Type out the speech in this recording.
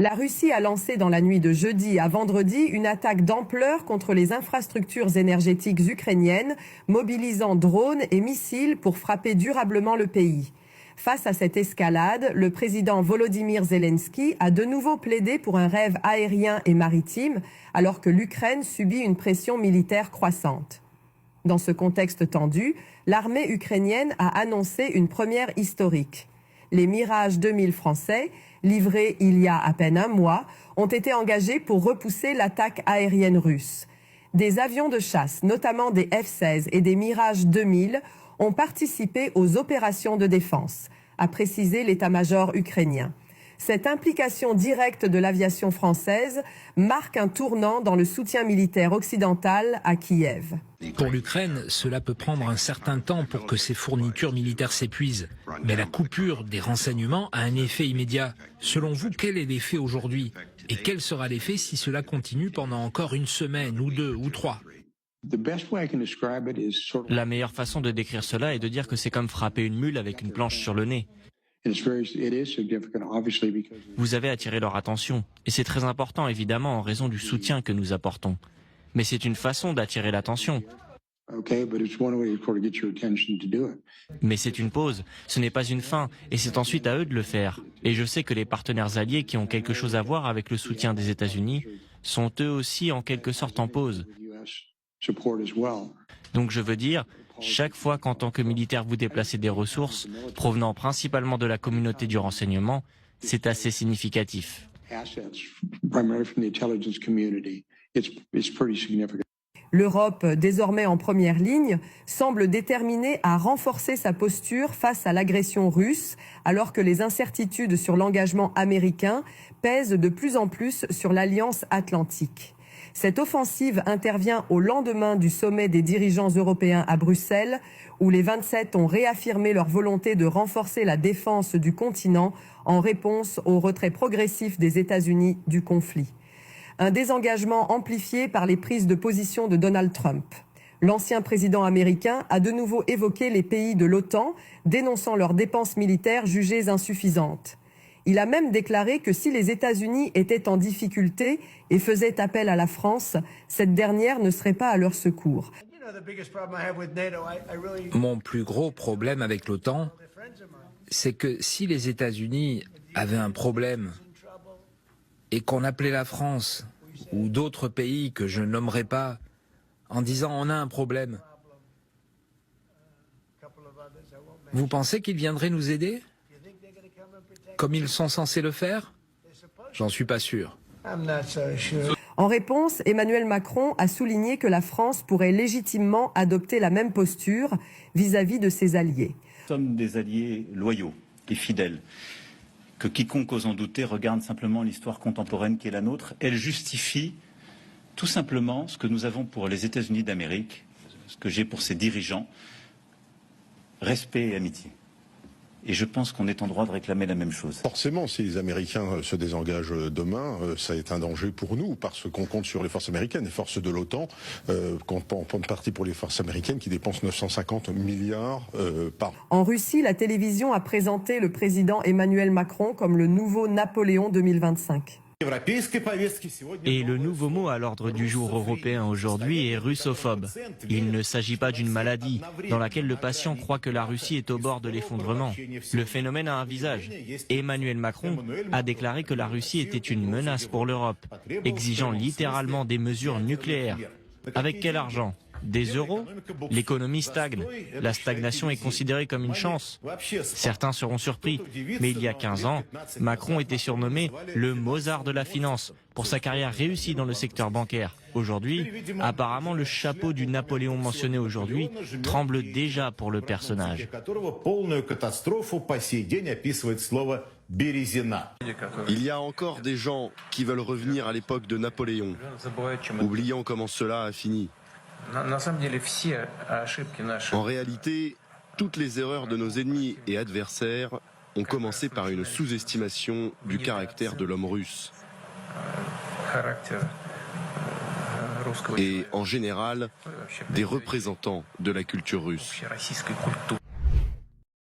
La Russie a lancé dans la nuit de jeudi à vendredi une attaque d'ampleur contre les infrastructures énergétiques ukrainiennes, mobilisant drones et missiles pour frapper durablement le pays. Face à cette escalade, le président Volodymyr Zelensky a de nouveau plaidé pour un rêve aérien et maritime, alors que l'Ukraine subit une pression militaire croissante. Dans ce contexte tendu, l'armée ukrainienne a annoncé une première historique. Les Mirage 2000 français, livrés il y a à peine un mois, ont été engagés pour repousser l'attaque aérienne russe. Des avions de chasse, notamment des F-16 et des Mirage 2000, ont participé aux opérations de défense, a précisé l'état-major ukrainien. Cette implication directe de l'aviation française marque un tournant dans le soutien militaire occidental à Kiev. Pour l'Ukraine, cela peut prendre un certain temps pour que ses fournitures militaires s'épuisent. Mais la coupure des renseignements a un effet immédiat. Selon vous, quel est l'effet aujourd'hui? Et quel sera l'effet si cela continue pendant encore une semaine, ou 2, ou 3? La meilleure façon de décrire cela est de dire que c'est comme frapper une mule avec une planche sur le nez. Vous avez attiré leur attention, et c'est très important évidemment en raison du soutien que nous apportons. Mais c'est une façon d'attirer l'attention. Mais c'est une pause, ce n'est pas une fin, et c'est ensuite à eux de le faire. Et je sais que les partenaires alliés qui ont quelque chose à voir avec le soutien des États-Unis sont eux aussi en quelque sorte en pause. Donc je veux dire, chaque fois qu'en tant que militaire vous déplacez des ressources provenant principalement de la communauté du renseignement, c'est assez significatif. L'Europe, désormais en première ligne, semble déterminée à renforcer sa posture face à l'agression russe, alors que les incertitudes sur l'engagement américain pèsent de plus en plus sur l'Alliance atlantique. Cette offensive intervient au lendemain du sommet des dirigeants européens à Bruxelles, où les 27 ont réaffirmé leur volonté de renforcer la défense du continent en réponse au retrait progressif des États-Unis du conflit. Un désengagement amplifié par les prises de position de Donald Trump. L'ancien président américain a de nouveau évoqué les pays de l'OTAN, dénonçant leurs dépenses militaires jugées insuffisantes. Il a même déclaré que si les États-Unis étaient en difficulté et faisaient appel à la France, cette dernière ne serait pas à leur secours. Mon plus gros problème avec l'OTAN, c'est que si les États-Unis avaient un problème et qu'on appelait la France ou d'autres pays que je ne nommerai pas en disant on a un problème, vous pensez qu'ils viendraient nous aider ? Comme ils sont censés le faire? J'en suis pas sûr. En réponse, Emmanuel Macron a souligné que la France pourrait légitimement adopter la même posture vis-à-vis de ses alliés. Nous sommes des alliés loyaux et fidèles, que quiconque ose en douter regarde simplement l'histoire contemporaine qui est la nôtre. Elle justifie tout simplement ce que nous avons pour les États-Unis d'Amérique, ce que j'ai pour ses dirigeants, respect et amitié. Et je pense qu'on est en droit de réclamer la même chose. Forcément, si les Américains se désengagent demain, ça est un danger pour nous, parce qu'on compte sur les forces américaines. Les forces de l'OTAN comptent partie pour les forces américaines qui dépensent 950 milliards par an. En Russie, la télévision a présenté le président Emmanuel Macron comme le nouveau Napoléon 2025. Et le nouveau mot à l'ordre du jour européen aujourd'hui est russophobe. Il ne s'agit pas d'une maladie dans laquelle le patient croit que la Russie est au bord de l'effondrement. Le phénomène a un visage. Emmanuel Macron a déclaré que la Russie était une menace pour l'Europe, exigeant littéralement des mesures nucléaires. Avec quel argent ? Des euros? L'économie stagne. La stagnation est considérée comme une chance. Certains seront surpris, mais il y a 15 ans, Macron était surnommé le Mozart de la finance pour sa carrière réussie dans le secteur bancaire. Aujourd'hui, apparemment, le chapeau du Napoléon mentionné aujourd'hui tremble déjà pour le personnage. Il y a encore des gens qui veulent revenir à l'époque de Napoléon, oubliant comment cela a fini. En réalité, toutes les erreurs de nos ennemis et adversaires ont commencé par une sous-estimation du caractère de l'homme russe. Et en général, des représentants de la culture russe.